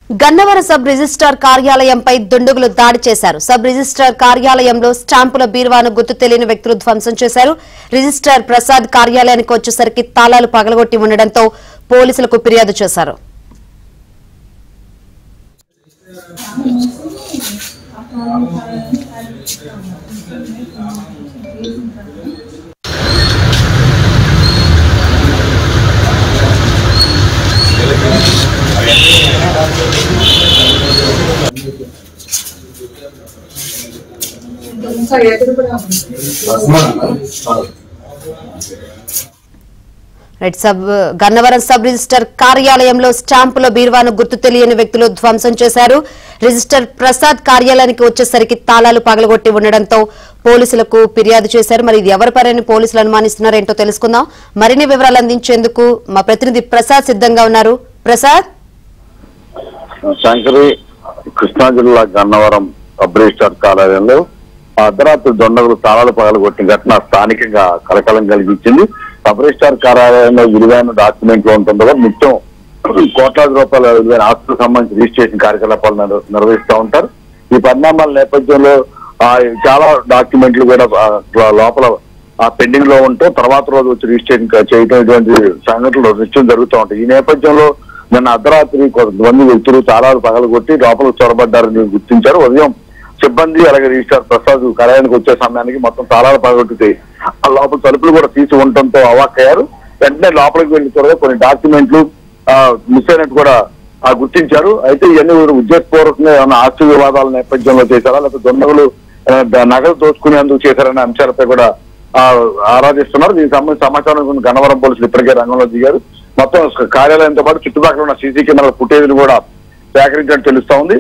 Gannavaram sub registrar కార్యాలయంపై దుండగులు దాడి చేశారు. సబ్ రిజిస్ట్రార్ కార్యాలయంలో స్టాంపుల బీరువాను గుర్తు తెలియని వ్యక్తులు ధ్వంసం చేశారు. రిజిస్ట్రార్ ప్రసాద్ కార్యాలయానికి వచ్చేసరికి తాళాలు పగలగొట్టి ఉండడంతో పోలీసులకు ఫిర్యాదు చేశారు. గన్నవరం సబ్ రిజిస్టర్ కార్యాలయంలో స్టాంపుల బీరువాను గుర్తు తెలియని వ్యక్తులు ధ్వంసం చేశారు. రిజిస్టర్ ప్రసాద్ కార్యాలయానికి వచ్చేసరికి తాళాలు పగలగొట్టి ఉండడంతో పోలీసులకు ఫిర్యాదు చేశారు. మరి ఇది ఎవరి పరని పోలీసులు అనుమానిస్తున్నారో ఏంటో తెలుసుకుందాం. మరిన్ని వివరాలు అందించేందుకు మా ప్రతినిధి ప్రసాద్ సిద్ధంగా ఉన్నారు. ప్రసాద్, శంకరి కృష్ణా జిల్లా గన్నవరం సబ్ రిజిస్టర్ కార్యాలయంలో అర్ధరాత్రి దొండగులు తాళాలు పగలగొట్టిన ఘటన స్థానికంగా కలకలం కలిగించింది. సబ్ రిజిస్టర్ కార్యాలయంలో విలువైన డాక్యుమెంట్లు ఉంటుండగా నిత్యం కోట్లాది రూపాయల విలువైన ఆస్తులకు సంబంధించి రిజిస్ట్రేషన్ కార్యకలాపాలు నిర్వహిస్తూ ఉంటారు. ఈ పరిణామాల నేపథ్యంలో చాలా డాక్యుమెంట్లు కూడా లోపల పెండింగ్ లో ఉంటూ తర్వాత రోజు వచ్చి రిజిస్ట్రేషన్ చేయడం ఇటువంటి సంఘటనలు నిత్యం జరుగుతూ ఉంటాయి. ఈ నేపథ్యంలో నిన్న అర్ధరాత్రి కొంతమంది వ్యక్తులు తాళాలు పగలగొట్టి లోపలికి చొరబడ్డారని గుర్తించారు. ఉదయం సిబ్బంది అలాగే రిజిస్ట్రార్ ప్రసాద్ కార్యాలయానికి వచ్చే సమయానికి మొత్తం తాళాలు పగలగొట్టి ఆ లోపల తలుపులు కూడా తీసి ఉండటంతో అవాక్కయ్యారు. వెంటనే లోపలికి వెళ్లి త్వరగా కొన్ని డాక్యుమెంట్లు మిస్ అయినట్టు కూడా గుర్తించారు. అయితే ఇవన్నీ ఉద్దేశపూర్వకంగా ఏమైనా ఆస్తి వివాదాల నేపథ్యంలో చేశారా లేకపోతే దొంగలు నగలు దోచుకునేందుకు చేశారనే అంశాలపై కూడా ఆరాధిస్తున్నారు. దీనికి సంబంధించిన సమాచారం గన్నవరం పోలీసులు ఇప్పటికే రంగంలో దిగారు. మొత్తం కార్యాలయంతో పాటు చుట్టుపక్కల ఉన్న సీసీ కెమెరాల ఫుటేజ్ కూడా సేకరించినట్టు తెలుస్తా ఉంది.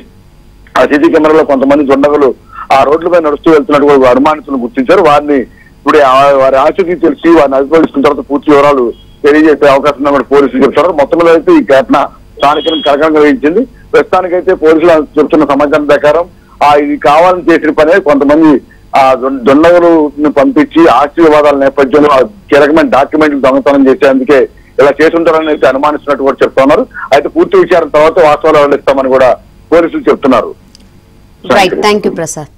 ఆ సీసీ కెమెరాలో కొంతమంది దొండగులు ఆ రోడ్లపై నడుస్తూ వెళ్తున్నట్టు కూడా అనుమానితులను గుర్తించారు. వారిని ఇప్పుడు వారి ఆచూకీ తెలిసి వారిని అధిగమిస్తున్న తర్వాత పూర్తి వివరాలు తెలియజేసే అవకాశం ఉందని పోలీసులు చెప్తున్నారు. మొత్తం మీద అయితే ఈ ఘటన స్థానికంగా కలకలం కలిగించింది. ప్రస్తుతానికైతే పోలీసులు చెబుతున్న సమాచారం ప్రకారం ఇది కావాలని చేసిన పనే కొంతమంది దొండగులు పంపించి ఆస్తి వివాదాల నేపథ్యంలో కీలకమైన డాక్యుమెంట్లు దొంగతనం చేసేందుకే ఇలా చేసుంటారని అయితే అనుమానిస్తున్నట్టు కూడా చెప్తున్నారు. అయితే పూర్తి విచారణ తర్వాత వాస్తవాలు వెల్లడిస్తామని కూడా పోలీసులు చెప్తున్నారు. Thank you Prasad.